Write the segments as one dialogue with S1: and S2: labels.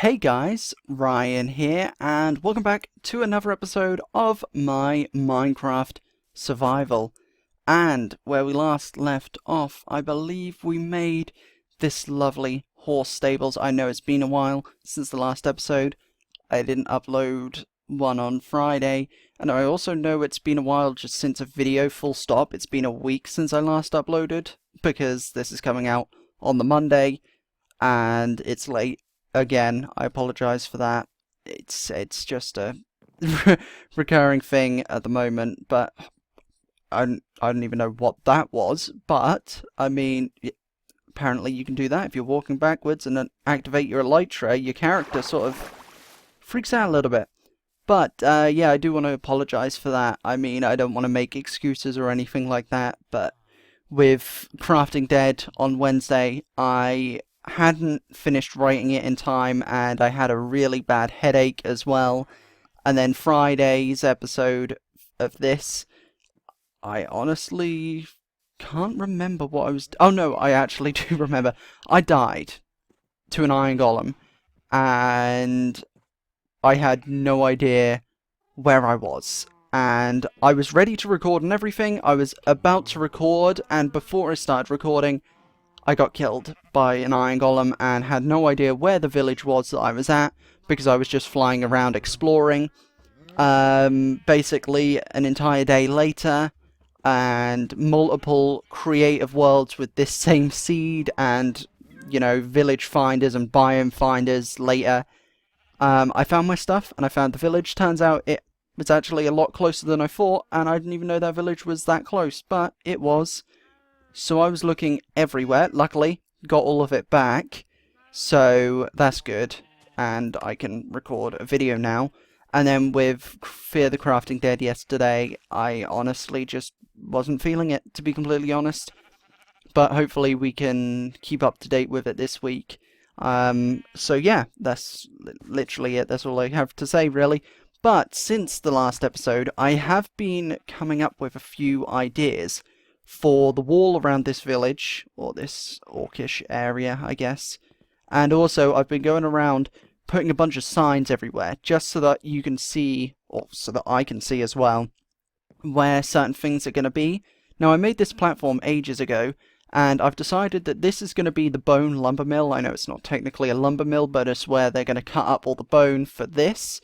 S1: Hey guys, Ryan here, and welcome back to another episode of my Minecraft survival. And where we last left off, I believe we made this lovely horse stables. I know it's been a while since the last episode. I didn't upload one on Friday, and I also know it's been a while just since a video full stop. It's been a week since I last uploaded, because this is coming out on the Monday, and it's late. Again, I apologise for that. It's just a recurring thing at the moment, but I don't even know what that was. But I mean, apparently you can do that if you're walking backwards and then activate your elytra. Your character sort of freaks out a little bit. But yeah, I do want to apologise for that. I mean, I don't want to make excuses or anything like that. But with Crafting Dead on Wednesday, I hadn't finished writing it in time, and I had a really bad headache as well. And then Friday's episode of this, I honestly can't remember what I was... Oh no, I actually do remember. I died to an iron golem, and I had no idea where I was. And I was ready to record and everything. I was about to record, and before I started recording, I got killed by an iron golem and had no idea where the village was that I was at, because I was just flying around exploring. Basically, an entire day later, and multiple creative worlds with this same seed, and, you know, village finders and biome finders later. I found my stuff, and I found the village. Turns out it was actually a lot closer than I thought, and I didn't even know that village was that close, but it was. So I was looking everywhere. Luckily, got all of it back, so that's good, and I can record a video now. And then with Fear the Crafting Dead yesterday, I honestly just wasn't feeling it, to be completely honest. But hopefully we can keep up to date with it this week. So yeah, that's literally it. That's all I have to say, really. But since the last episode, I have been coming up with a few ideas for the wall around this village, or this orcish area, I guess. And also, I've been going around putting a bunch of signs everywhere, just so that you can see, or so that I can see as well, where certain things are going to be. Now, I made this platform ages ago, and I've decided that this is going to be the bone lumber mill. I know it's not technically a lumber mill, but it's where they're going to cut up all the bone for this,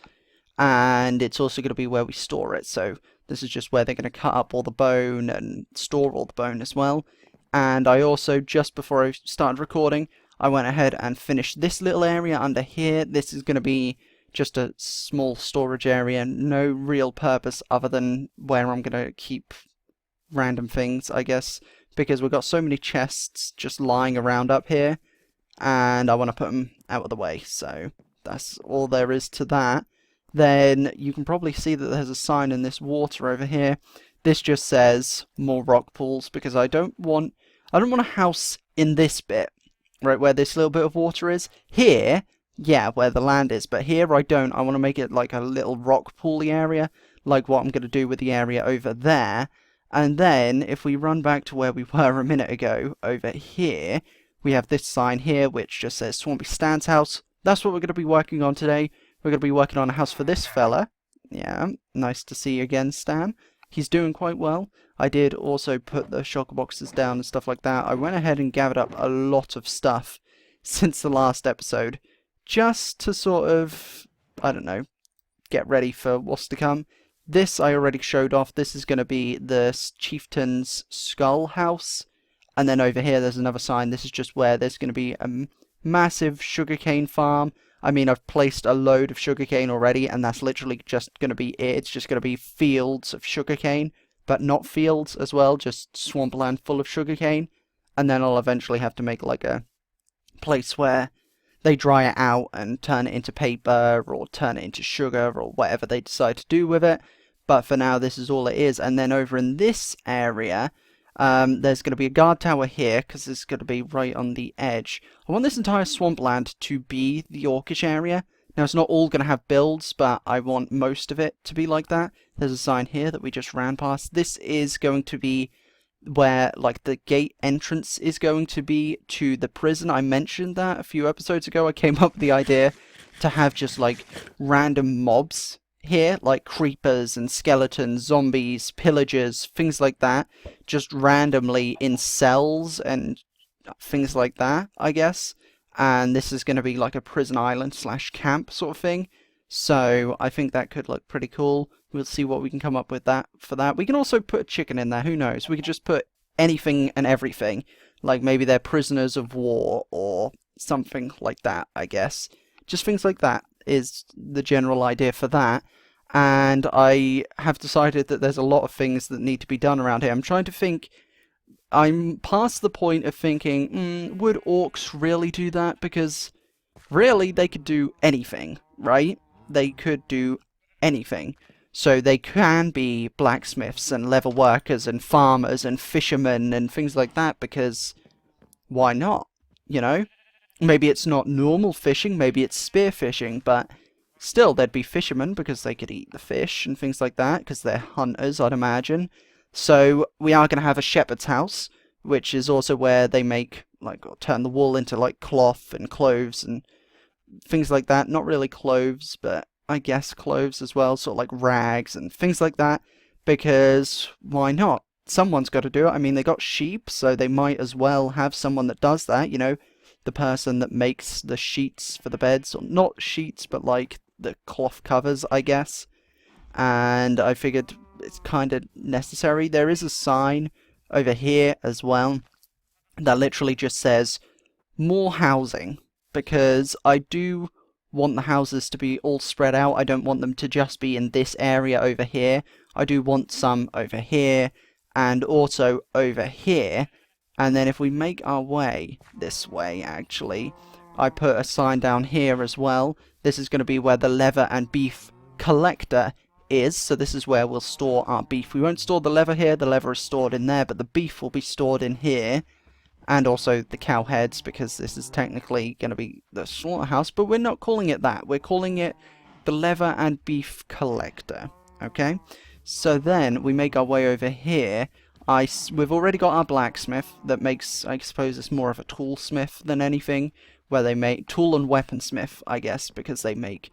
S1: and it's also going to be where we store it, so this is just where they're going to cut up all the bone and store all the bone as well. And I also, just before I started recording, I went ahead and finished this little area under here. This is going to be just a small storage area, no real purpose other than where I'm going to keep random things, I guess, because we've got so many chests just lying around up here, and I want to put them out of the way, so that's all there is to that. Then you can probably see that there's a sign in this water over here. This just says more rock pools, because I don't want a house in this bit, right where this little bit of water is. Here, yeah, where the land is, but here I don't. I want to make it like a little rock pooly area, like what I'm going to do with the area over there. And then, if we run back to where we were a minute ago, over here, we have this sign here, which just says Swampy Stan's house. That's what we're going to be working on today. We're going to be working on a house for this fella. Yeah, nice to see you again, Stan. He's doing quite well. I did also put the shulker boxes down and stuff like that. I went ahead and gathered up a lot of stuff since the last episode, just to sort of, I don't know, get ready for what's to come. This I already showed off. This is going to be the chieftain's skull house. And then over here there's another sign. This is just where there's going to be a massive sugarcane farm. I mean, I've placed a load of sugarcane already, and that's literally just going to be it. It's just going to be fields of sugarcane, but not fields as well, just swampland full of sugarcane. And then I'll eventually have to make like a place where they dry it out and turn it into paper, or turn it into sugar, or whatever they decide to do with it. But for now, this is all it is. And then over in this area, there's going to be a guard tower here, because it's going to be right on the edge. I want this entire swampland to be the orcish area. Now, it's not all going to have builds, but I want most of it to be like that. There's a sign here that we just ran past. This is going to be where, like, the gate entrance is going to be to the prison. I mentioned that a few episodes ago. I came up with the idea to have just like random mobs here, like creepers and skeletons, zombies, pillagers, things like that, just randomly in cells and things like that, I guess. And this is going to be like a prison island slash camp sort of thing. So I think that could look pretty cool. We'll see what we can come up with that for that. We can also put a chicken in there, who knows? We could just put anything and everything. Like maybe they're prisoners of war or something like that, I guess. Just things like that is the general idea for that. And I have decided that there's a lot of things that need to be done around here. I'm trying to think. I'm past the point of thinking, would orcs really do that? Because really, they could do anything, right? They could do anything. So they can be blacksmiths and leather workers and farmers and fishermen and things like that, because why not? You know? Maybe it's not normal fishing, maybe it's spear fishing, but still, they'd be fishermen because they could eat the fish and things like that, because they're hunters, I'd imagine. So we are going to have a shepherd's house, which is also where they make, like, or turn the wool into, like, cloth and clothes and things like that. Not really clothes, but I guess clothes as well, sort of like rags and things like that, because why not? Someone's got to do it. I mean, they got sheep, so they might as well have someone that does that, you know, the person that makes the sheets for the beds, or not sheets, but like the cloth covers, I guess. And I figured it's kind of necessary. There is a sign over here as well that literally just says more housing, because I do want the houses to be all spread out. I don't want them to just be in this area over here. I do want some over here and also over here. And then if we make our way this way, actually, I put a sign down here as well. This is going to be where the leather and beef collector is. So this is where we'll store our beef. We won't store the leather here. The leather is stored in there, but the beef will be stored in here. And also the cow heads, because this is technically going to be the slaughterhouse, but we're not calling it that. We're calling it the leather and beef collector. Okay? So then we make our way over here. We've already got our blacksmith that makes, I suppose it's more of a toolsmith than anything, where they make tool and weaponsmith, I guess, because they make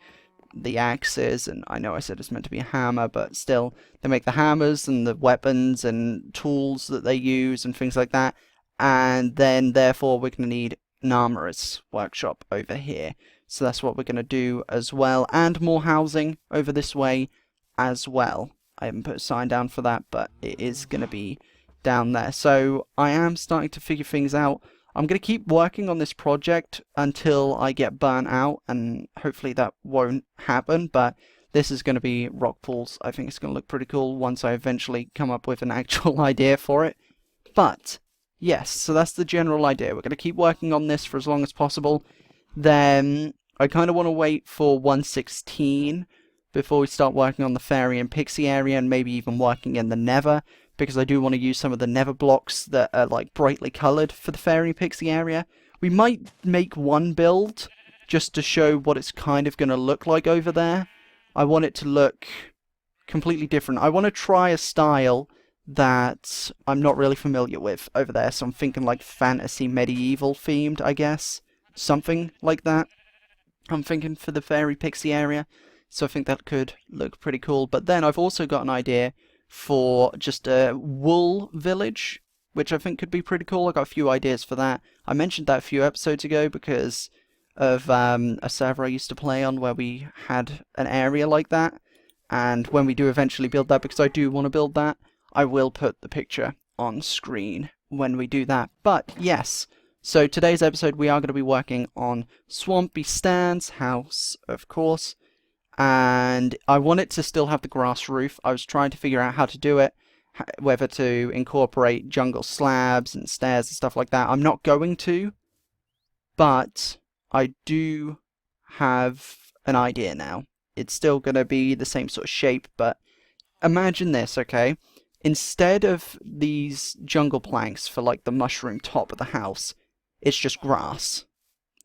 S1: the axes, and I know I said it's meant to be a hammer, but still, they make the hammers and the weapons and tools that they use and things like that. And then, therefore, we're going to need an armorer's workshop over here. So that's what we're going to do as well. And more housing over this way as well. I haven't put a sign down for that, but it is going to be down there. So I am starting to figure things out. I'm going to keep working on this project until I get burnt out, and hopefully that won't happen. But this is going to be rock pools. I think it's going to look pretty cool once I eventually come up with an actual idea for it. But yes, so that's the general idea. We're going to keep working on this for as long as possible. Then I kind of want to wait for 1.16 before we start working on the fairy and pixie area, and maybe even working in the nether, because I do want to use some of the nether blocks that are like brightly coloured for the fairy and pixie area. We might make one build just to show what it's kind of going to look like over there. I want it to look completely different. I want to try a style that I'm not really familiar with over there, so I'm thinking like fantasy medieval themed, I guess. Something like that. I'm thinking for the fairy pixie area. So I think that could look pretty cool. But then I've also got an idea for just a wool village, which I think could be pretty cool. I got a few ideas for that. I mentioned that a few episodes ago because of a server I used to play on where we had an area like that. And when we do eventually build that, because I do want to build that, I will put the picture on screen when we do that. But yes, so today's episode we are going to be working on Swampy Stan's house, of course. And I want it to still have the grass roof. I was trying to figure out how to do it, whether to incorporate jungle slabs and stairs and stuff like that. I'm not going to, but I do have an idea now. It's still going to be the same sort of shape, but imagine this, okay? Instead of these jungle planks for like the mushroom top of the house, it's just grass.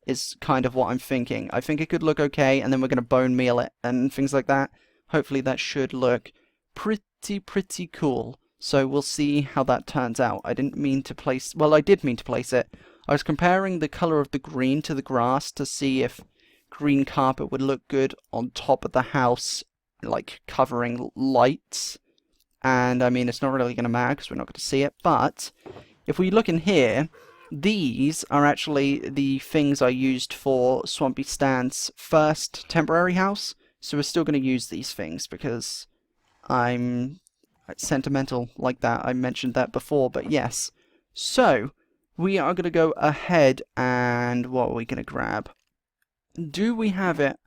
S1: Is kind of what I'm thinking. I think it could look okay, and then we're going to bone meal it and things like that. Hopefully that should look pretty cool. So we'll see how that turns out. I didn't mean to place... Well, I did mean to place it. I was comparing the colour of the green to the grass to see if green carpet would look good on top of the house, like covering lights. And I mean, it's not really going to matter because we're not going to see it, but if we look in here, these are actually the things I used for Swampy Stan's first temporary house, so we're still going to use these things because I'm sentimental like that. I mentioned that before, but yes. So, we are going to go ahead and what are we going to grab? Do we have it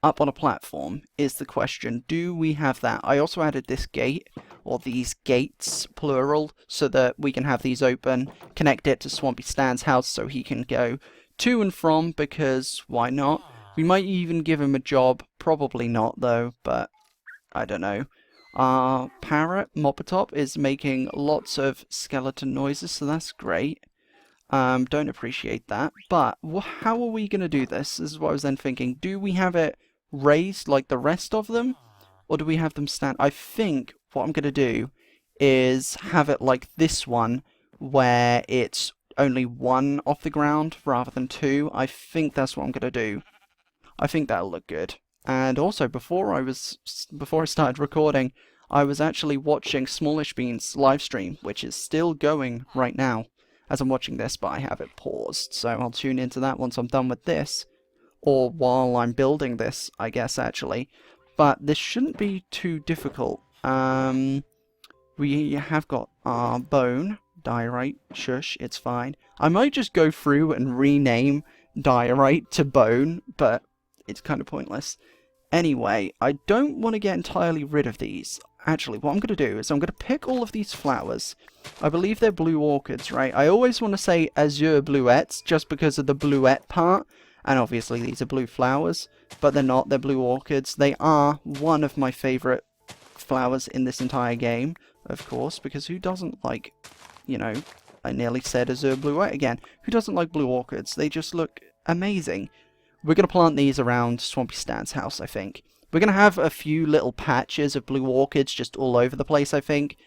S1: up on a platform is the question. Do we have that? I also added this gate, or these gates, plural, so that we can have these open, connect it to Swampy Stan's house so he can go to and from, because why not? We might even give him a job. Probably not, though, but I don't know. Our parrot, Moppertop, is making lots of skeleton noises, so that's great. Don't appreciate that. But how are we going to do this? This is what I was then thinking. Do we have it raised like the rest of them? Or do we have them stand? I think what I'm going to do is have it like this one, where it's only one off the ground rather than two. I think that's what I'm going to do. I think that'll look good. And also, before I started recording, I was actually watching Smallish Bean's live stream, which is still going right now as I'm watching this, but I have it paused, so I'll tune into that once I'm done with this. Or while I'm building this, I guess, actually. But this shouldn't be too difficult. We have got our bone, diorite, shush, it's fine. I might just go through and rename diorite to bone, but it's kind of pointless. Anyway, I don't want to get entirely rid of these. Actually, what I'm going to do is I'm going to pick all of these flowers. I believe they're blue orchids, right? I always want to say azure bluettes just because of the bluette part. And obviously these are blue flowers, but they're not, they're blue orchids. They are one of my favourite flowers in this entire game, of course, because who doesn't like, you know, I nearly said azure bluette again. Who doesn't like blue orchids? They just look amazing. We're going to plant these around Swampy Stan's house, I think. We're going to have a few little patches of blue orchids just all over the place, I think,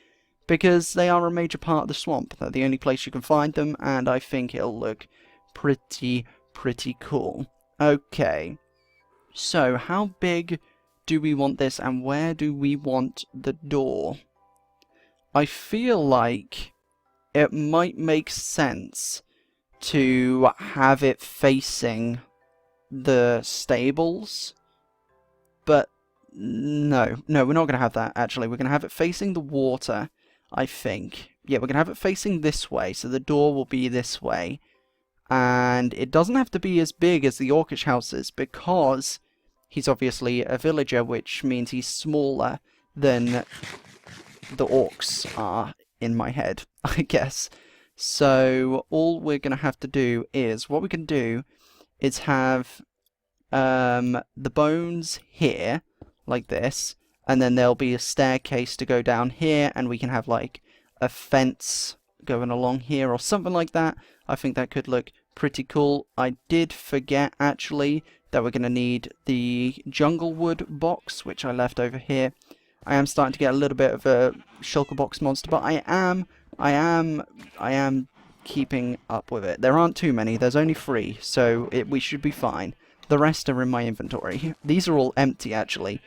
S1: because they are a major part of the swamp. They're the only place you can find them, and I think it'll look pretty cool. Okay, so how big do we want this, and where do we want the door? I feel like it might make sense to have it facing the stables, but no, we're not going to have that, actually. We're going to have it facing the water, I think. Yeah, we're going to have it facing this way, so the door will be this way. And it doesn't have to be as big as the orcish house is, because he's obviously a villager, which means he's smaller than the orcs are in my head, I guess. So all we're going to have to do is, what we can do is have the bones here, like this, and then there'll be a staircase to go down here, and we can have like a fence going along here or something like that. I think that could look pretty cool. I did forget, actually, that we're going to need the jungle wood box, which I left over here. I am starting to get a little bit of a shulker box monster, but I am keeping up with it. There aren't too many. There's only 3, so we should be fine. The rest are in my inventory. These are all empty, actually,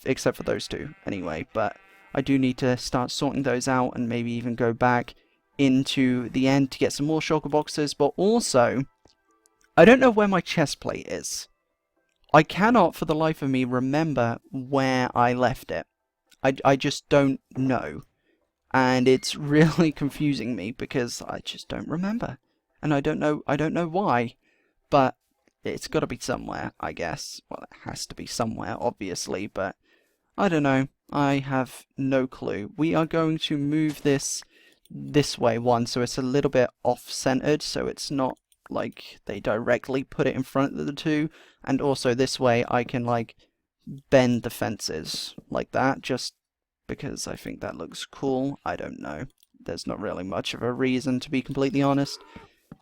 S1: except for those 2, anyway, but I do need to start sorting those out and maybe even go back into the end to get some more shulker boxes, but also, I don't know where my chest plate is. I cannot for the life of me remember where I left it. I just don't know. And it's really confusing me because I just don't remember. And I don't know why. But it's got to be somewhere, I guess. Well, it has to be somewhere, obviously, but I don't know. I have no clue. We are going to move this way one, so it's a little bit off-centered, so it's not like they directly put it in front of the 2, and also this way I can like bend the fences like that, just because I think that looks cool. I don't know. There's not really much of a reason, to be completely honest,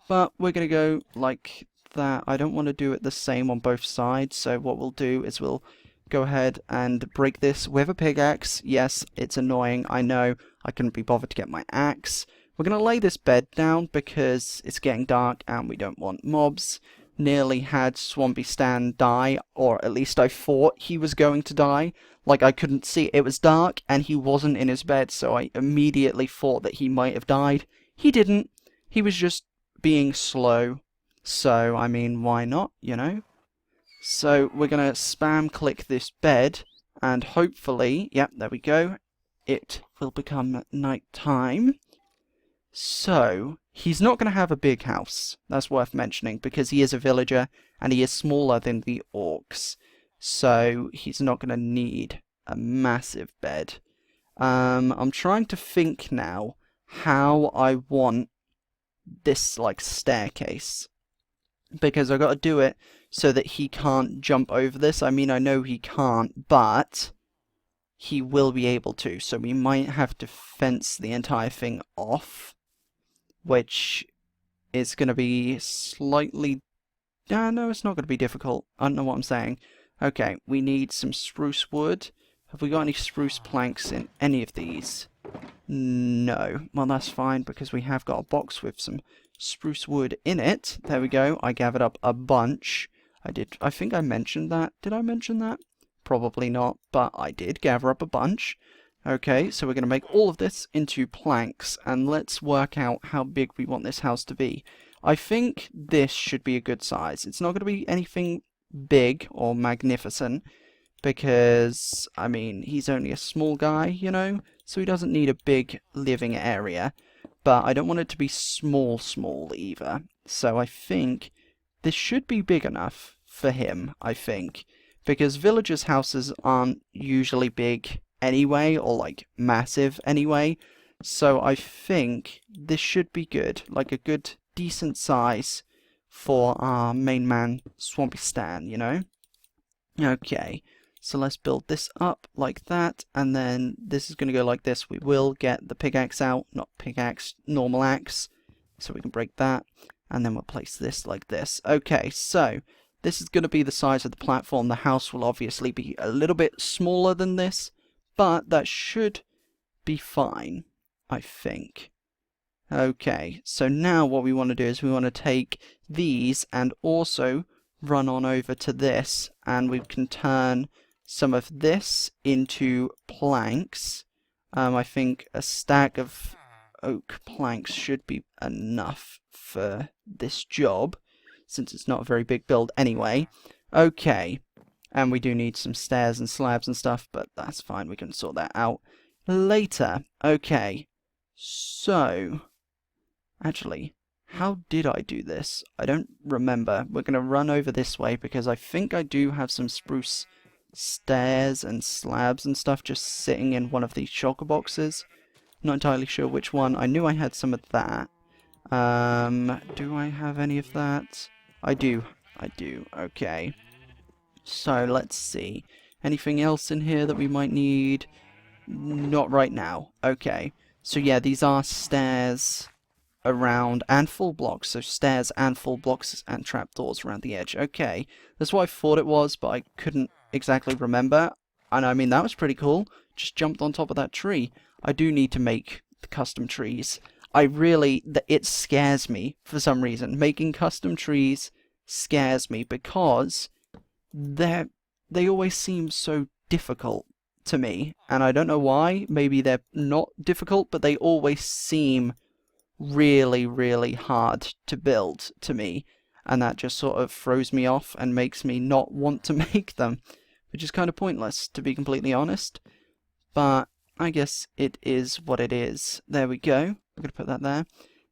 S1: but we're gonna go like that. I don't want to do it the same on both sides, so what we'll do is we'll go ahead and break this with a pickaxe. Yes, it's annoying, I know. I couldn't be bothered to get my axe. We're going to lay this bed down because it's getting dark and we don't want mobs. nearly had Swampy Stan die, or at least I thought he was going to die. Like, I couldn't see. It was dark, and he wasn't in his bed, so I immediately thought that he might have died. He didn't. He was just being slow. So, I mean, why not, you know? So, we're going to spam click this bed, and hopefully, yep, there we go, it will become night time. So, he's not going to have a big house. That's worth mentioning, because he is a villager, and he is smaller than the orcs. So, he's not going to need a massive bed. I'm trying to think now how I want this, like, staircase. Because I've got to do it so that he can't jump over this. I mean, I know he can't, but he will be able to. So we might have to fence the entire thing off, which is going to be slightly... no, it's not going to be difficult. I don't know what I'm saying. Okay, we need some spruce wood. Have we got any spruce planks in any of these? No. Well, that's fine, because we have got a box with some spruce wood in it. There we go. I gathered up a bunch. I think I mentioned that. Did I mention that? Probably not, but I did gather up a bunch. Okay, so we're going to make all of this into planks, and let's work out how big we want this house to be. I think this should be a good size. It's not going to be anything big or magnificent, because, I mean, he's only a small guy, you know, so he doesn't need a big living area. But I don't want it to be small either. So I think this should be big enough for him, I think. Because villagers' houses aren't usually big anyway, or like massive anyway. So I think this should be good. Like a good, decent size for our main man, Swampy Stan, you know? Okay. So let's build this up like that, and then this is going to go like this. We will get the pickaxe out, not pickaxe, normal axe, so we can break that, and then we'll place this like this. Okay, so this is going to be the size of the platform. The house will obviously be a little bit smaller than this, but that should be fine, I think. Okay, so now what we want to do is we want to take these and also run on over to this, and we can turn some of this into planks. I think a stack of oak planks should be enough for this job, since it's not a very big build anyway. Okay, and we do need some stairs and slabs and stuff, but that's fine, we can sort that out later. Okay, so, actually, how did I do this? I don't remember. We're going to run over this way, because I think I do have some spruce stairs and slabs and stuff just sitting in one of these shulker boxes. Not entirely sure which one. I knew I had some of that. Do I have any of that? I do. Okay. So, let's see. Anything else in here that we might need? Not right now. Okay. So yeah, these are stairs around and full blocks. So stairs and full blocks and trapdoors around the edge. Okay. That's what I thought it was, but I couldn't exactly remember. And I mean, that was pretty cool. Just jumped on top of that tree. I do need to make the custom trees. It scares me for some reason. Making custom trees scares me because they always seem so difficult to me. And I don't know why. Maybe they're not difficult, but they always seem really, really hard to build to me. And that just sort of throws me off and makes me not want to make them, which is kind of pointless, to be completely honest. But I guess it is what it is. There we go. I'm going to put that there.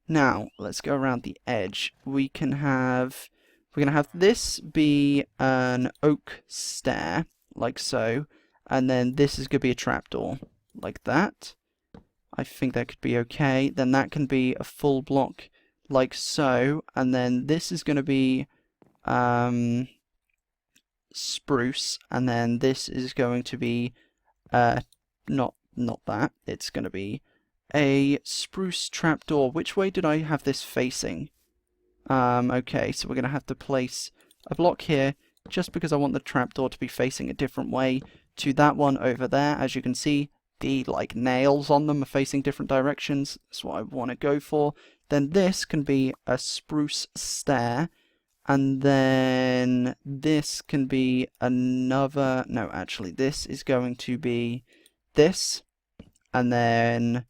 S1: Now, let's go around the edge. We're going to have this be an oak stair, like so. And then this is going to be a trapdoor, like that. I think that could be okay. Then that can be a full block, like so. And then this is going to be spruce. And then this is going to be not that. It's going to be a spruce trapdoor. Which way did I have this facing? Okay, so we're going to have to place a block here, just because I want the trapdoor to be facing a different way to that one over there. As you can see, the nails on them are facing different directions. That's what I want to go for. Then this can be a spruce stair, And then this can be another... No, actually, this is going to be this. And then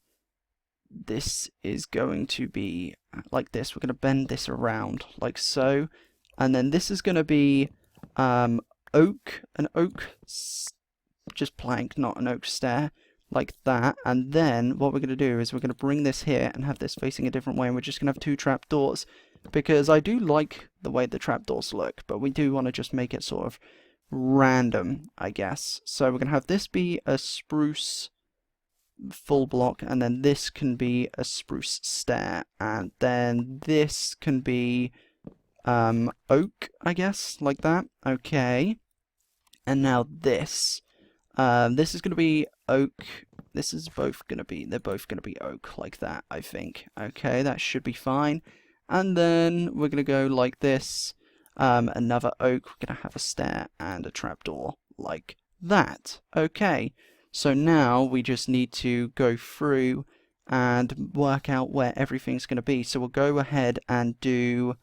S1: this is going to be like this. We're going to bend this around like so. And then this is going to be an oak just plank, not an oak stair, like that. And then what we're going to do is we're going to bring this here and have this facing a different way, and we're just going to have 2 trapdoors, because I do like the way the trapdoors look, but we do want to just make it sort of random, I guess. So we're going to have this be a spruce full block, and then this can be a spruce stair, and then this can be oak, I guess, like that. Okay. And now this. This is going to be oak. This is both going to be, they're both going to be oak, like that, I think. Okay, that should be fine. And then we're going to go like this. Another oak. We're going to have a stair and a trapdoor, like that. Okay, so now we just need to go through and work out where everything's going to be. So we'll go ahead and do...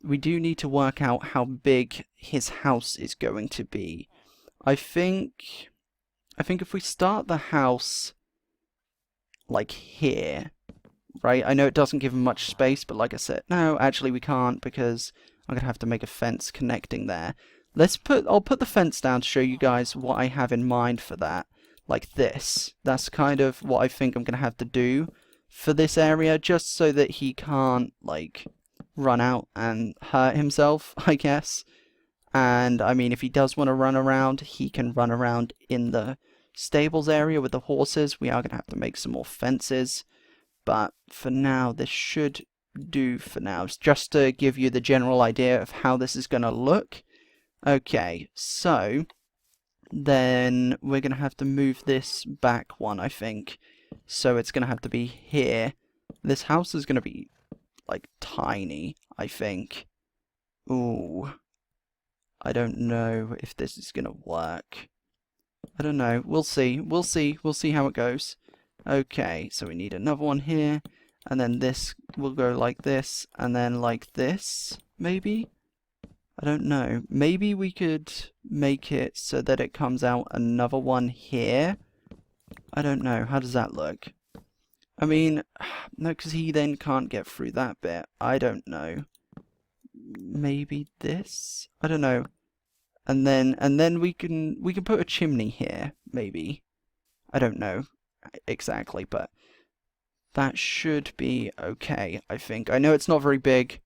S1: We do need to work out how big his house is going to be. I think if we start the house like here, right? I know it doesn't give him much space, but like I said, no, actually we can't, because I'm gonna have to make a fence connecting there. I'll put the fence down to show you guys what I have in mind for that. Like this. That's kind of what I think I'm gonna have to do for this area, just so that he can't, like, run out and hurt himself, I guess. And, I mean, if he does want to run around, he can run around in the stables area with the horses. We are going to have to make some more fences. But for now, this should do for now. It's just to give you the general idea of how this is going to look. Okay, so then we're going to have to move this back one, I think. So it's going to have to be here. This house is going to be, like, tiny, I think. Ooh. I don't know if this is going to work. I don't know. We'll see. We'll see. We'll see how it goes. Okay, so we need another one here. And then this will go like this. And then like this, maybe? I don't know. Maybe we could make it so that it comes out another one here. I don't know. How does that look? I mean, no, because he then can't get through that bit. I don't know. Maybe this? I don't know. And then we can put a chimney here, maybe. I don't know exactly, but that should be okay, I think. I know it's not very big,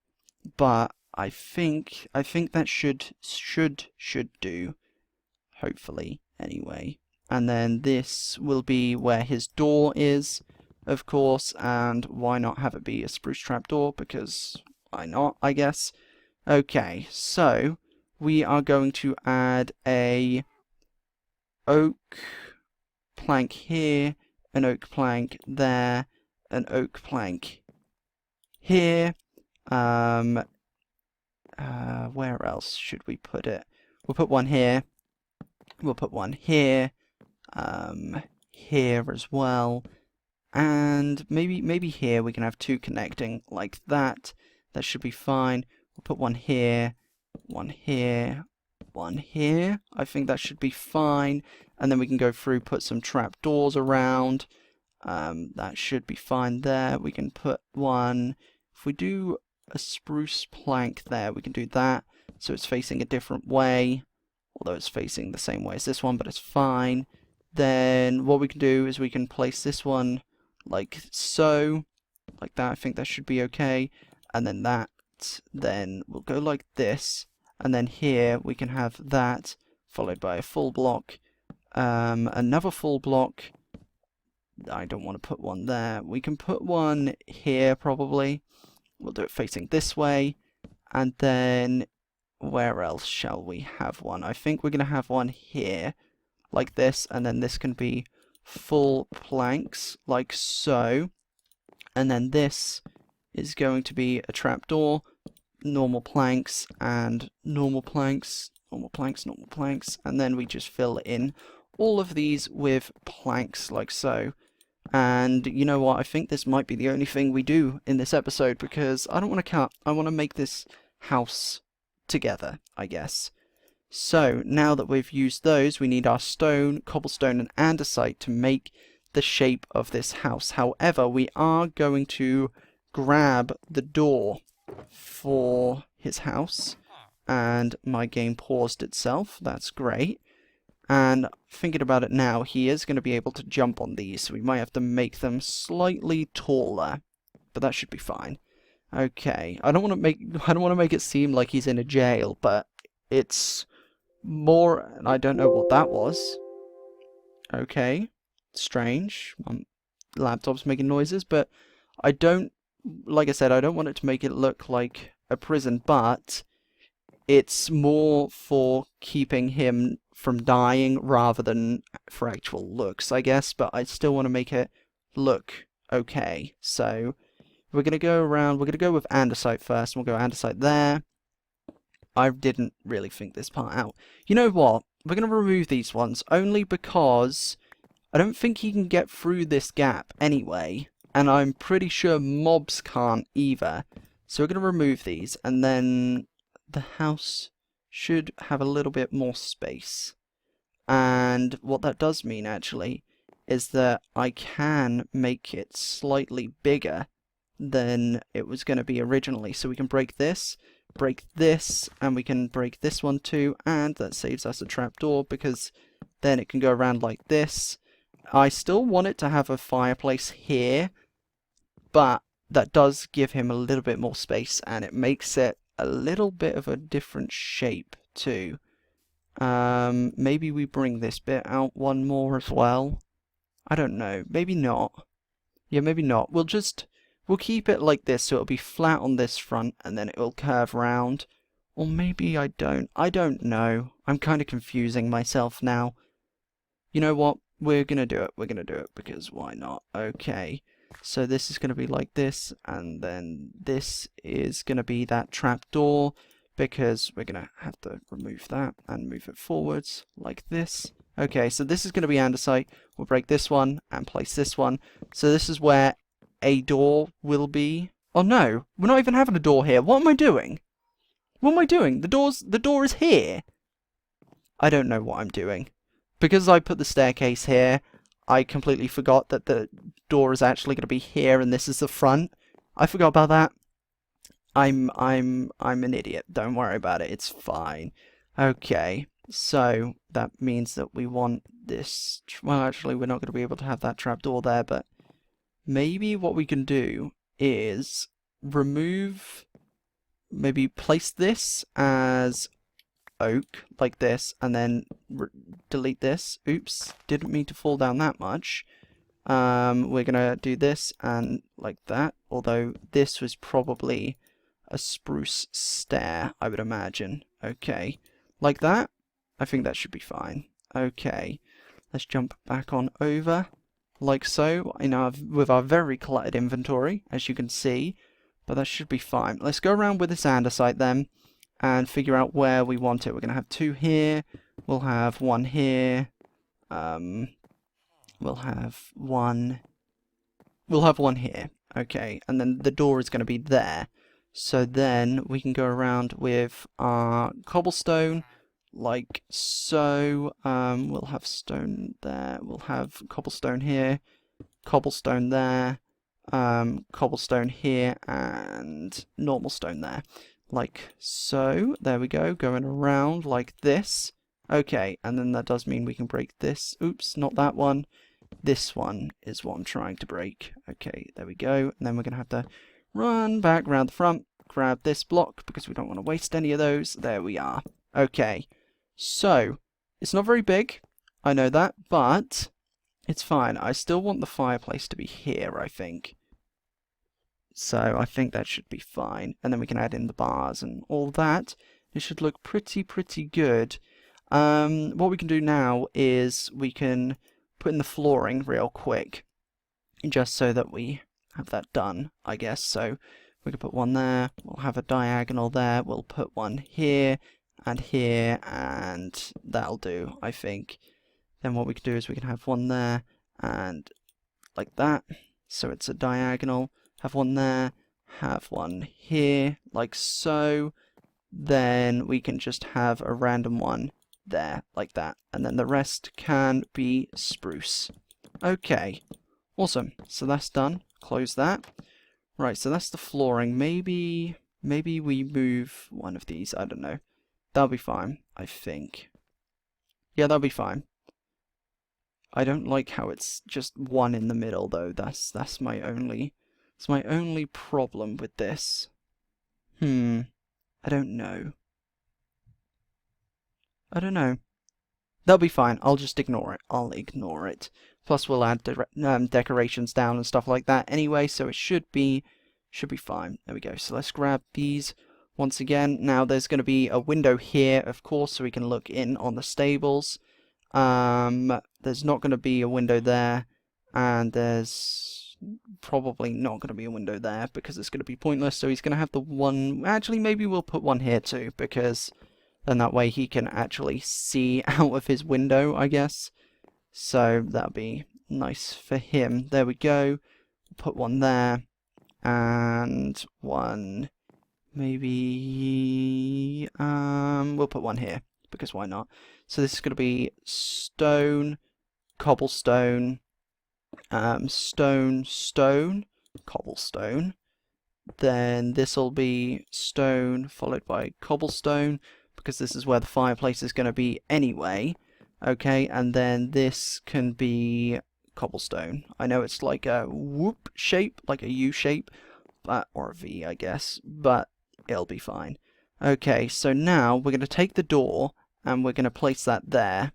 S1: but I think that should do. Hopefully, anyway. And then this will be where his door is, of course, and why not have it be a spruce trapdoor, because why not, I guess. Okay, so we are going to add a oak plank here, an oak plank there, an oak plank here. Where else should we put it? We'll put one here. We'll put one here. Here as well. And maybe here we can have 2 connecting like that. That should be fine. We'll put one here, one here, one here. I think that should be fine. And then we can go through, put some trapdoors around. That should be fine there. We can put one... If we do a spruce plank there, we can do that. So it's facing a different way. Although it's facing the same way as this one, but it's fine. Then what we can do is we can place this one like so. Like that. I think that should be okay. And then that. Then we'll go like this. And then here we can have that followed by a full block. Another full block. I don't want to put one there. We can put one here probably. We'll do it facing this way. And then where else shall we have one? I think we're going to have one here like this. And then this can be full planks like so. And then this is going to be a trapdoor, normal planks, and normal planks, normal planks, normal planks. And then we just fill in all of these with planks like so. And you know what, I think this might be the only thing we do in this episode, because I don't want to cut. I want to make this house together, I guess. So now that we've used those, we need our stone, cobblestone, and andesite to make the shape of this house. However, we are going to grab the door for his house, and my game paused itself. That's great. And thinking about it now, he is going to be able to jump on these, so we might have to make them slightly taller, but that should be fine. Okay, I don't want to make it seem like he's in a jail, but it's more. I don't know what that was. Okay, strange. Laptop's making noises, but I don't. Like I said, I don't want it to make it look like a prison, but it's more for keeping him from dying rather than for actual looks, I guess, but I still want to make it look okay. So we're going to go around, we're going to go with andesite first, and we'll go andesite there. I didn't really think this part out. You know what? We're going to remove these ones, only because I don't think he can get through this gap anyway, and I'm pretty sure mobs can't either. So we're going to remove these, and then the house should have a little bit more space. And what that does mean, actually, is that I can make it slightly bigger than it was going to be originally. So we can break this, and we can break this one too, and that saves us a trapdoor, because then it can go around like this. I still want it to have a fireplace here, but that does give him a little bit more space, and it makes it a little bit of a different shape too. Maybe we bring this bit out one more as well. I don't know. Maybe not. Yeah, maybe not. We'll keep it like this, so it'll be flat on this front, and then it'll curve round. Or maybe I don't. I don't know. I'm kind of confusing myself now. You know what? We're gonna do it. We're gonna do it, because why not? Okay. So this is gonna be like this, and then this is gonna be that trapdoor, because we're gonna have to remove that and move it forwards like this. Okay, so this is gonna be andesite. We'll break this one and place this one. So this is where a door will be. Oh no, we're not even having a door here. What am I doing? What am I doing? The door is here. I don't know what I'm doing. Because I put the staircase here, I completely forgot that the door is actually going to be here and this is the front. I forgot about that. I'm an idiot. Don't worry about it. It's fine. Okay. So that means that we want this. Well, actually, we're not going to be able to have that trapdoor there, but maybe what we can do is remove, maybe place this as oak like this, and then delete this. Oops, didn't mean to fall down that much. We're gonna do this and like that, although this was probably a spruce stair, I would imagine. Okay, like that. I think that should be fine. Okay, let's jump back on over like so with our very cluttered inventory, as you can see, but that should be fine. Let's go around with this andesite then and figure out where we want it. We're going to have 2 here, we'll have 1 here, we'll have one here, okay, and then the door is going to be there. So then we can go around with our cobblestone, like so. We'll have stone there, we'll have cobblestone here, cobblestone there, cobblestone here, and normal stone there. Like so. There we go, going around like this. Okay, and then that does mean we can break this. Oops, not that one. This one is what I'm trying to break. Okay, there we go. And then we're going to have to run back around the front, grab this block, because we don't want to waste any of those. There we are. Okay, so it's not very big, I know that, but it's fine. I still want the fireplace to be here, I think. So I think that should be fine. And then we can add in the bars and all that. It should look pretty good. What we can do now is we can put in the flooring real quick, just so that we have that done, I guess. So we can put one there, we'll have a diagonal there, we'll put one here, and that'll do, I think. Then what we can do is we can have one there, and like that, so it's a diagonal. Have one there, have one here, like so, then we can just have a random one there, like that. And then the rest can be spruce. Okay, awesome. So that's done. Close that. Right, so that's the flooring. Maybe we move one of these. I don't know. That'll be fine, I think. Yeah, that'll be fine. I don't like how it's just one in the middle, though. That's my only problem with this. I don't know. That'll be fine. I'll just ignore it. I'll ignore it. Plus, we'll add decorations down and stuff like that anyway, so it should be fine. There we go. So let's grab these once again. Now, there's going to be a window here, of course, so we can look in on the stables. There's not going to be a window there, and there's probably not going to be a window there because it's going to be pointless. So he's going to have the one. Actually, maybe we'll put one here too, because then that way he can actually see out of his window, I guess. So that'll be nice for him. There we go. Put one there, and one. Maybe we'll put one here because why not? So this is going to be stone, cobblestone, stone, cobblestone. Then this will be stone followed by cobblestone because this is where the fireplace is going to be anyway. Okay, and then this can be cobblestone. I know it's like a whoop shape, like a U shape, or a V, I guess, but it'll be fine. Okay, so now we're going to take the door and we're going to place that there.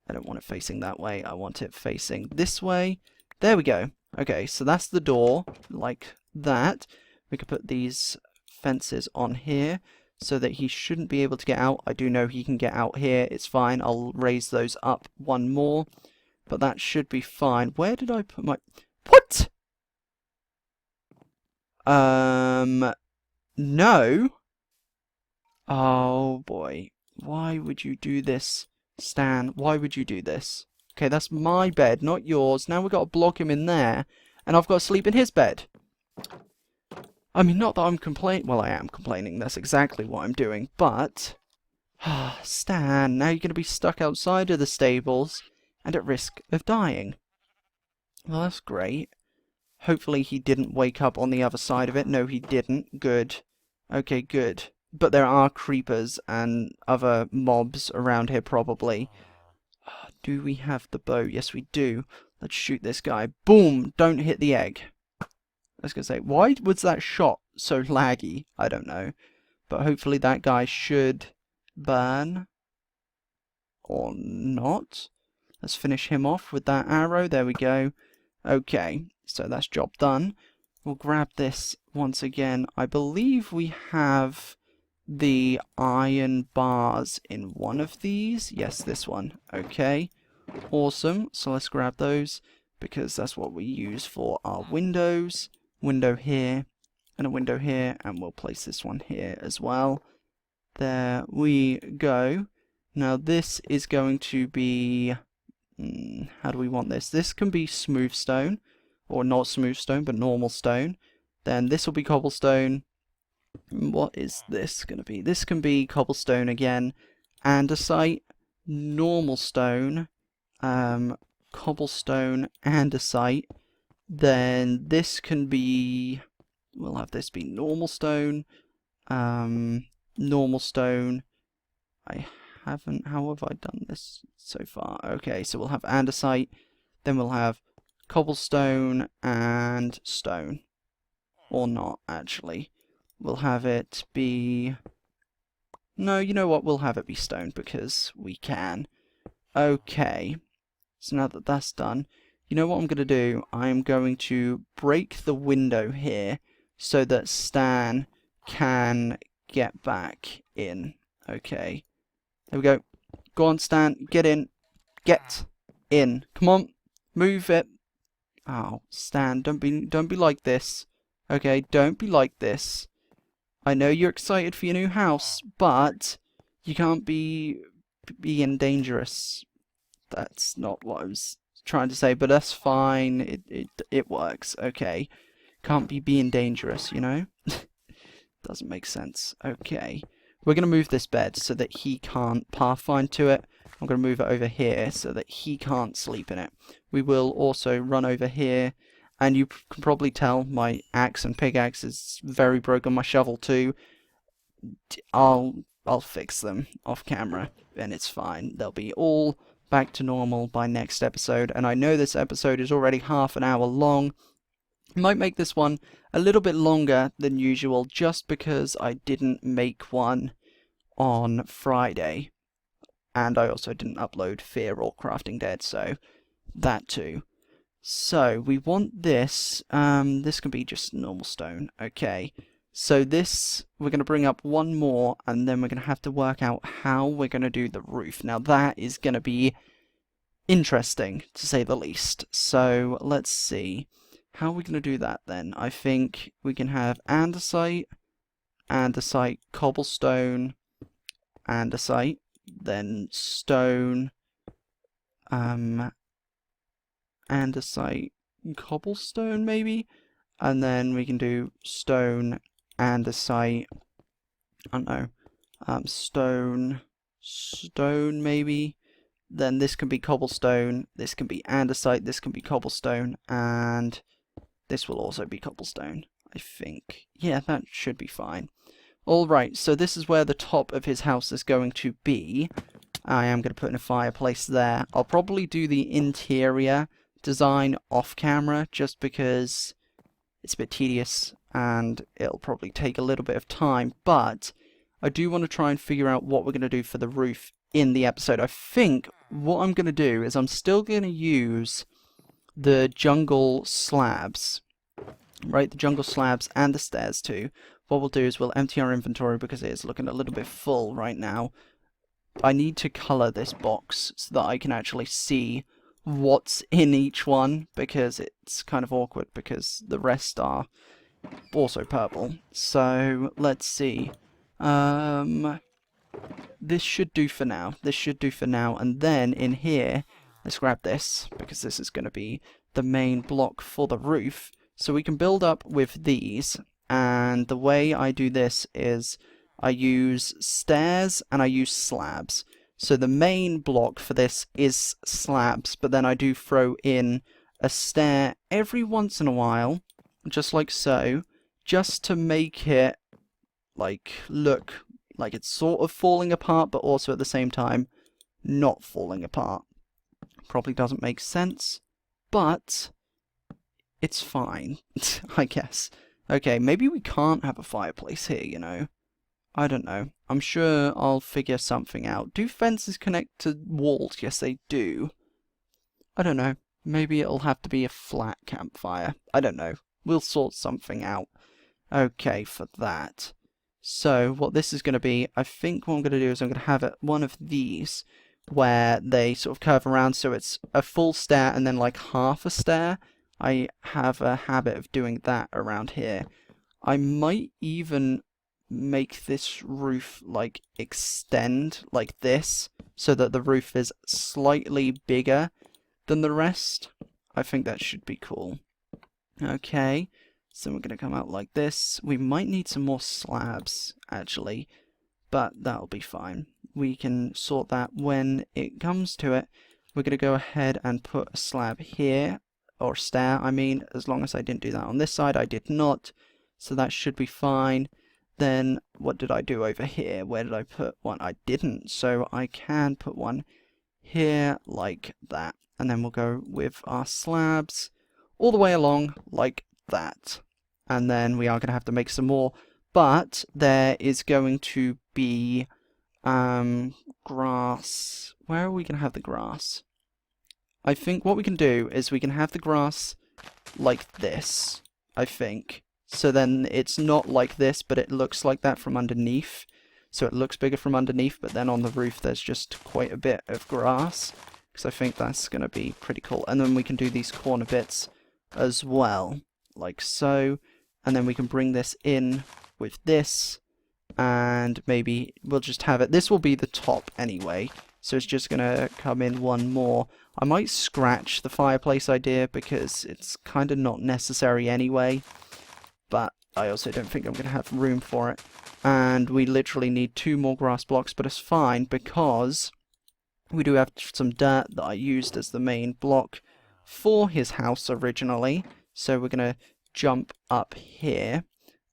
S1: I don't want it facing that way. I want it facing this way. There we go. Okay, so that's the door, like that. We can put these fences on here so that he shouldn't be able to get out. I do know he can get out here. It's fine. I'll raise those up one more, but that should be fine. Where did I put my... What? No. Oh, boy. Why would you do this, Stan? Why would you do this? Okay, that's my bed, not yours. Now we've got to block him in there, and I've got to sleep in his bed. I mean, not that I'm complaining. Well, I am complaining. That's exactly what I'm doing. But, Stan, now you're going to be stuck outside of the stables and at risk of dying. Well, that's great. Hopefully he didn't wake up on the other side of it. No, he didn't. Good. Okay, good. But there are creepers and other mobs around here, probably. Do we have the bow? Yes, we do. Let's shoot this guy. Boom! Don't hit the egg. I was going to say, why was that shot so laggy? I don't know. But hopefully that guy should burn. Or not. Let's finish him off with that arrow. There we go. Okay, so that's job done. We'll grab this once again. I believe we have the iron bars in one of these. Yes, this one. Okay, awesome. So let's grab those because that's what we use for our windows. Window here and a window here, and we'll place this one here as well. There we go. Now this is going to be... how do we want this? This can be smooth stone, or not smooth stone, but normal stone. Then this will be cobblestone. What is this going to be? This can be cobblestone again, andesite, normal stone, cobblestone, andesite. Then this can be, we'll have this be normal stone, normal stone. How have I done this so far? Okay, so we'll have andesite, then we'll have cobblestone and stone. Or not, actually. We'll have it be... No, you know what? We'll have it be stone because we can. Okay, so now that that's done, you know what I'm going to do? I'm going to break the window here so that Stan can get back in. Okay. There we go. Go on, Stan. Get in. Get in. Come on. Move it. Oh, Stan, don't be like this. Okay, don't be like this. I know you're excited for your new house, but you can't be being dangerous. That's not what I was trying to say, but that's fine. It works. Okay. Can't be being dangerous, you know? Doesn't make sense. Okay. We're going to move this bed so that he can't pathfind to it. I'm going to move it over here so that he can't sleep in it. We will also run over here, and you can probably tell my axe and pickaxe is very broken. My shovel too. I'll fix them off camera, and it's fine. They'll be all back to normal by next episode, and I know this episode is already half an hour long. I might make this one a little bit longer than usual, just because I didn't make one on Friday, and I also didn't upload Fear or Crafting Dead, so that too. So we want this. This can be just normal stone. Okay. So this, we're going to bring up one more, and then we're going to have to work out how we're going to do the roof. Now that is going to be interesting, to say the least. So let's see. How are we going to do that then? I think we can have andesite, cobblestone, andesite, then stone, andesite, cobblestone maybe? And then we can do stone, andesite, I don't know, stone maybe. Then this can be cobblestone, this can be andesite, this can be cobblestone, and this will also be cobblestone, I think. Yeah, that should be fine. Alright, so this is where the top of his house is going to be. I am going to put in a fireplace there. I'll probably do the interior design off camera, just because it's a bit tedious and it'll probably take a little bit of time, but I do want to try and figure out what we're going to do for the roof in the episode. I think what I'm going to do is I'm still going to use the jungle slabs, right? The jungle slabs and the stairs too. What we'll do is we'll empty our inventory because it is looking a little bit full right now. I need to colour this box so that I can actually see what's in each one, because it's kind of awkward because the rest are also purple. So let's see. This should do for now. This should do for now. And then in here, let's grab this, because this is going to be the main block for the roof. So we can build up with these, and the way I do this is I use stairs and I use slabs. So the main block for this is slabs, but then I do throw in a stair every once in a while, just like so, just to make it like look like it's sort of falling apart, but also at the same time not falling apart. Probably doesn't make sense, but it's fine, I guess. Okay, maybe we can't have a fireplace here, you know. I don't know. I'm sure I'll figure something out. Do fences connect to walls? Yes, they do. I don't know. Maybe it'll have to be a flat campfire. I don't know. We'll sort something out. Okay, for that. So, what this is going to be, I think what I'm going to do is I'm going to have it one of these, where they sort of curve around, so it's a full stair and then like half a stair. I have a habit of doing that around here. I might even make this roof like extend like this, so that the roof is slightly bigger than the rest. I think that should be cool. Okay, so we're going to come out like this. We might need some more slabs, actually, but that'll be fine. We can sort that when it comes to it. We're going to go ahead and put a slab here, or stair, I mean, as long as I didn't do that on this side. I did not, so that should be fine. Then, what did I do over here? Where did I put one? I didn't, so I can put one here like that. And then we'll go with our slabs all the way along like that. And then we are going to have to make some more. But there is going to be grass. Where are we going to have the grass? I think what we can do is we can have the grass like this, I think. So then it's not like this, but it looks like that from underneath. So it looks bigger from underneath, but then on the roof there's just quite a bit of grass. Because I think that's going to be pretty cool. And then we can do these corner bits as well, like so. And then we can bring this in with this. And maybe we'll just have it. This will be the top anyway. So it's just going to come in one more. I might scratch the fireplace idea because it's kind of not necessary anyway. But I also don't think I'm going to have room for it. And we literally need 2 more grass blocks, but it's fine because we do have some dirt that I used as the main block for his house originally. So we're going to jump up here.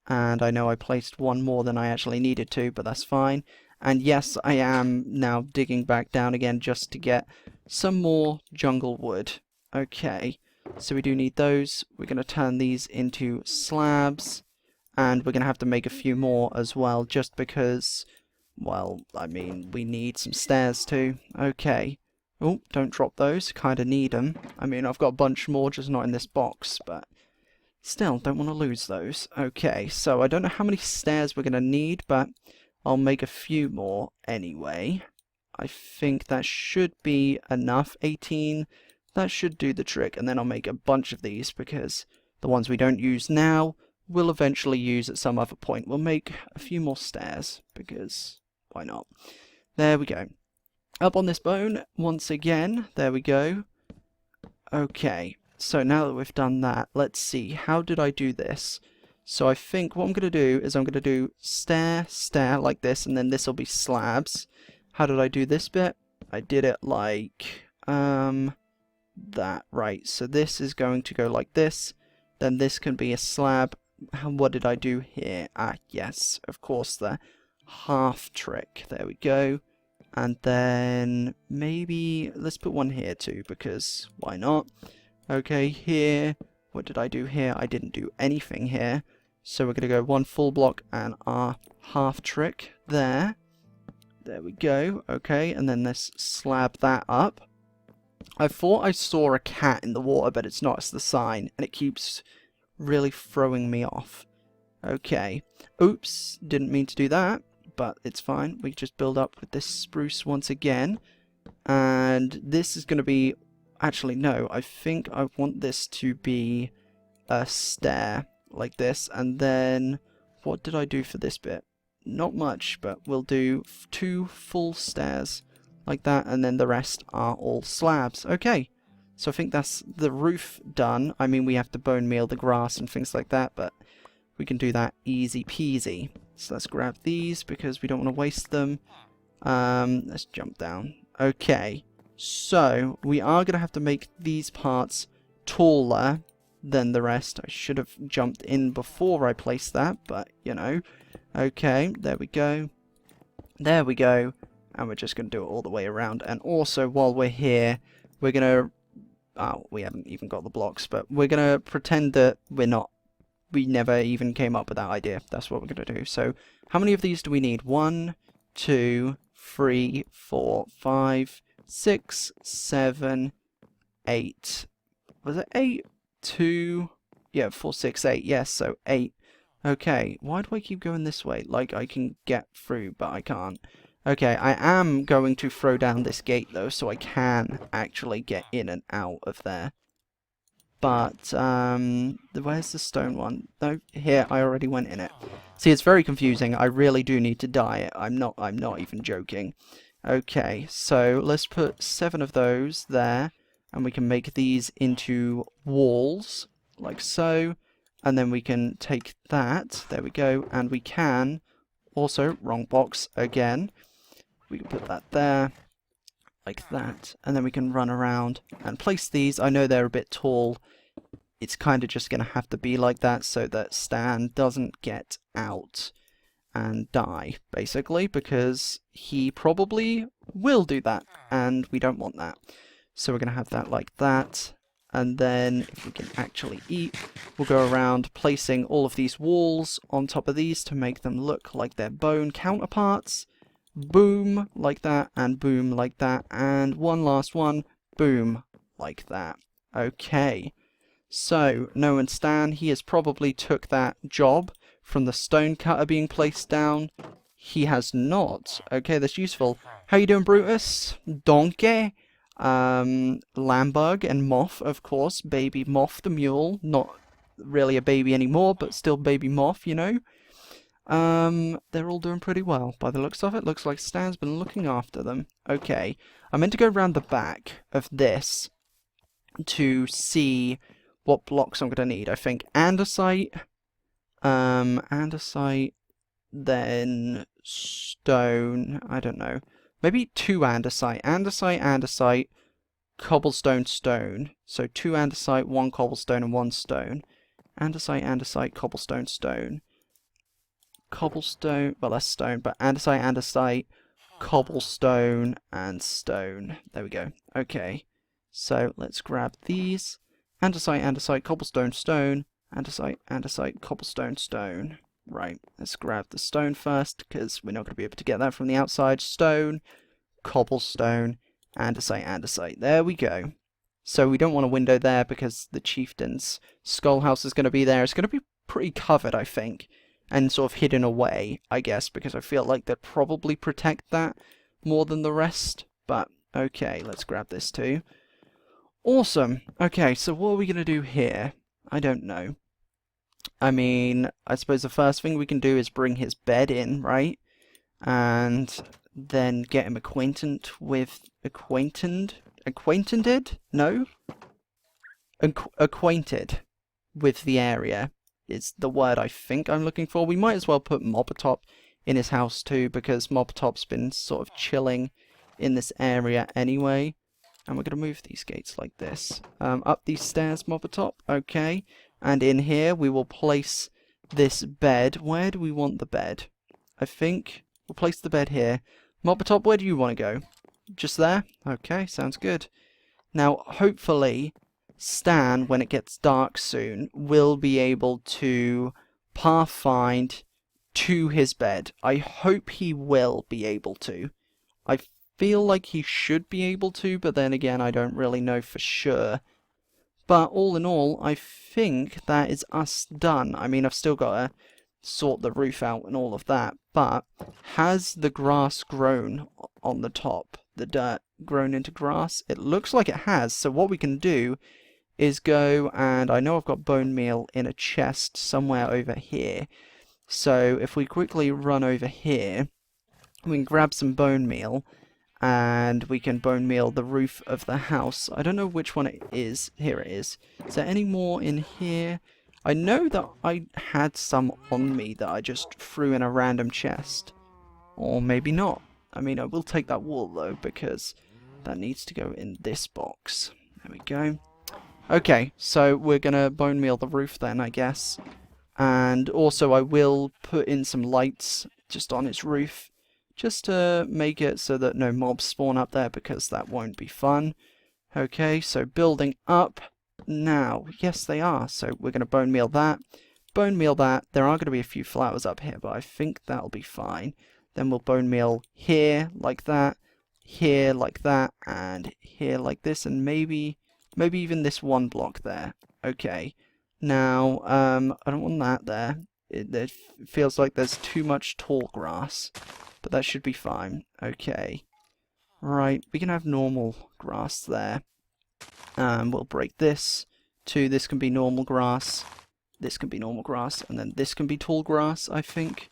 S1: And I know I placed 1 more than I actually needed to, but that's fine. And yes, I am now digging back down again just to get some more jungle wood. Okay, so we do need those. We're going to turn these into slabs. And we're going to have to make a few more as well, just because, well, I mean, we need some stairs too. Okay. Oh, don't drop those. Kind of need them. I mean, I've got a bunch more, just not in this box, but still, don't want to lose those. Okay, so I don't know how many stairs we're going to need, but I'll make a few more anyway. I think that should be enough. 18. That should do the trick, and then I'll make a bunch of these, because the ones we don't use now we'll eventually use at some other point. We'll make a few more stairs, because why not? There we go. Up on this bone, once again. There we go. Okay, so now that we've done that, let's see. How did I do this? So I think what I'm going to do is I'm going to do stair, stair, like this, and then this will be slabs. How did I do this bit? I did it like, that, right. So this is going to go like this. Then this can be a slab. What did I do here? Ah, yes, of course, the half trick. There we go. And then maybe let's put one here too, because why not? Okay, here. What did I do here? I didn't do anything here. So we're going to go 1 full block and our half trick there. There we go. Okay, and then let's slab that up. I thought I saw a cat in the water, but it's not. It's the sign, and it keeps really throwing me off. Okay. Oops, didn't mean to do that, but it's fine. We just build up with this spruce once again. And this is going to be... Actually, no. I think I want this to be a stair like this. And then... What did I do for this bit? Not much, but we'll do 2 full stairs like that. And then the rest are all slabs. Okay. So I think that's the roof done. I mean, we have to bone meal the grass and things like that, but we can do that easy peasy. So let's grab these because we don't want to waste them. Let's jump down. Okay, so we are going to have to make these parts taller than the rest. I should have jumped in before I placed that, but, you know. Okay, there we go. There we go. And we're just going to do it all the way around. And also, while we're here, we're going to... Oh, we haven't even got the blocks, but we're going to pretend that we never even came up with that idea. That's what we're going to do. So, how many of these do we need? 1, 2, 3, 4, 5, 6, 7, 8. Was it 8? 2, yeah, 4, 6, 8. Yes, so 8. Okay, why do I keep going this way? Like, I can get through, but I can't. Okay, I am going to throw down this gate, though, so I can actually get in and out of there. But, where's the stone one? No, here, I already went in it. See, it's very confusing. I really do need to dye it. I'm not even joking. Okay, so let's put 7 of those there, and we can make these into walls, like so. And then we can take that, there we go, and we can, also, wrong box again. We can put that there, like that, and then we can run around and place these. I know they're a bit tall. It's kind of just going to have to be like that so that Stan doesn't get out and die, basically, because he probably will do that, and we don't want that. So we're going to have that like that, and then if we can actually eat, we'll go around placing all of these walls on top of these to make them look like their bone counterparts. Boom, like that, and boom, like that, and one last one, boom, like that. Okay, so, Noah and Stan, he has probably took that job from the stone cutter being placed down. He has not. Okay, that's useful. How you doing, Brutus? Donkey? Lambug and Moth, of course. Baby Moth the mule. Not really a baby anymore, but still baby Moth, you know. They're all doing pretty well. By the looks of it, looks like Stan's been looking after them. Okay, I meant to go around the back of this to see what blocks I'm going to need. I think andesite, Andesite, then stone. I don't know. Maybe 2 andesite. Andesite, cobblestone, stone. So 2 andesite, 1 cobblestone, and 1 stone. Andesite, cobblestone, stone. Cobblestone, well that's stone, but andesite, cobblestone, and stone. There we go. Okay. So let's grab these. Andesite, cobblestone, stone. Andesite, cobblestone, stone. Right, let's grab the stone first, because we're not going to be able to get that from the outside. Stone, cobblestone, andesite. There we go. So we don't want a window there because the chieftain's skull house is going to be there. It's going to be pretty covered, I think, and sort of hidden away, I guess, because I feel like they'd probably protect that more than the rest. But, okay, let's grab this too. Awesome. Okay, so what are we going to do here? I don't know. I mean, I suppose the first thing we can do is bring his bed in, right? And then get him acquainted with... Acquainted? No? Acquainted with the area is the word I think I'm looking for. We might as well put Mobotop in his house too, because Mobotop's been sort of chilling in this area anyway. And we're going to move these gates like this. Up these stairs, Mobotop. Okay. And in here, we will place this bed. Where do we want the bed? I think we'll place the bed here. Mobotop, where do you want to go? Just there? Okay, sounds good. Now, hopefully, Stan, when it gets dark soon, will be able to pathfind to his bed. I hope he will be able to. I feel like he should be able to, but then again, I don't really know for sure. But all in all, I think that is us done. I mean, I've still got to sort the roof out and all of that, but has the grass grown on the top? The dirt grown into grass? It looks like it has, so what we can do is go, and I know I've got bone meal in a chest somewhere over here, so if we quickly run over here, we can grab some bone meal, and we can bone meal the roof of the house. I don't know which one it is. Here it is. Is there any more in here? I know that I had some on me that I just threw in a random chest. Or maybe not. I mean, I will take that wool, though, because that needs to go in this box. There we go. Okay, so we're going to bone meal the roof then, I guess. And also I will put in some lights just on its roof, just to make it so that no mobs spawn up there, because that won't be fun. Okay, so building up now. Yes, they are. So we're going to bone meal that. Bone meal that. There are going to be a few flowers up here, but I think that'll be fine. Then we'll bone meal here, like that, here, like that, and here, like this, and maybe even this one block there. Okay. Now, I don't want that there. It feels like there's too much tall grass, but that should be fine. Okay. Right, we can have normal grass there. We'll break this. This can be normal grass. This can be normal grass, and then this can be tall grass, I think.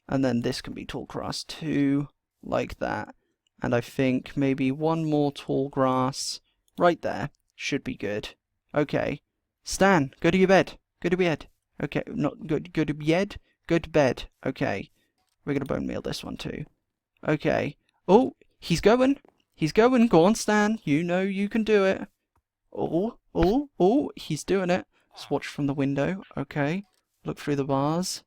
S1: And then this can be tall grass too, like that. And I think maybe one more tall grass right there should be good. Okay. Stan, go to your bed. Go to bed. Okay, not go to bed. Go to bed. Okay. We're gonna bone meal this one too. Okay. Oh, he's going. He's going. Go on, Stan. You know you can do it. Oh, he's doing it. Let's watch from the window. Okay. Look through the bars.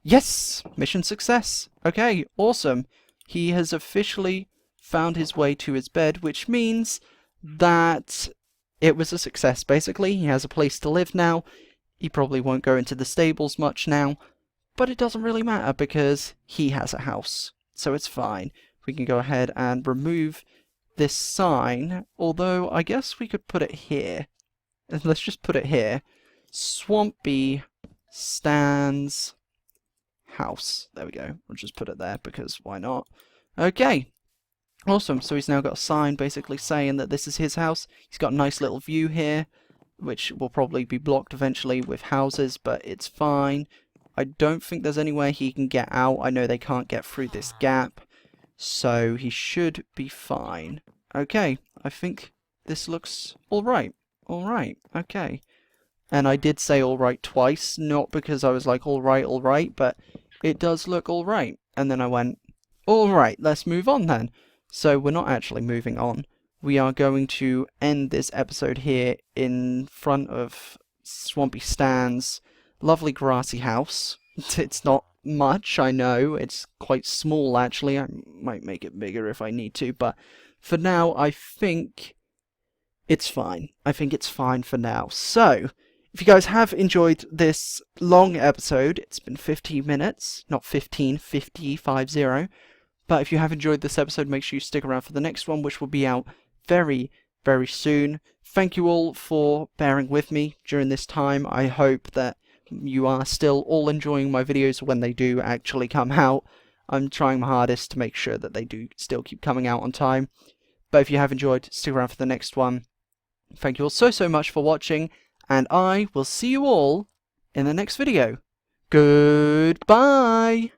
S1: Yes! Mission success. Okay, awesome. He has officially found his way to his bed, which means that it was a success, basically. He has a place to live now. He probably won't go into the stables much now, but it doesn't really matter because he has a house, so it's fine. We can go ahead and remove this sign, although I guess we could put it here. Let's just put it here. Swampy Stan's house. There we go. We'll just put it there because why not? Okay. Awesome. So he's now got a sign basically saying that this is his house. He's got a nice little view here, which will probably be blocked eventually with houses, but it's fine. I don't think there's anywhere he can get out. I know they can't get through this gap, so he should be fine. Okay, I think this looks alright. Alright, okay. And I did say alright twice, not because I was like alright, but it does look alright. And then I went, alright, let's move on then. So we're not actually moving on. We are going to end this episode here in front of Swampy Stan's lovely grassy house. It's not much, I know. It's quite small, actually. I might make it bigger if I need to, but for now, I think it's fine. I think it's fine for now. So, if you guys have enjoyed this long episode, it's been 15 minutes, not 15, 50, 50. But if you have enjoyed this episode, make sure you stick around for the next one, which will be out very, very soon. Thank you all for bearing with me during this time. I hope that you are still all enjoying my videos when they do actually come out. I'm trying my hardest to make sure that they do still keep coming out on time. But if you have enjoyed, stick around for the next one. Thank you all so much for watching, and I will see you all in the next video. Goodbye!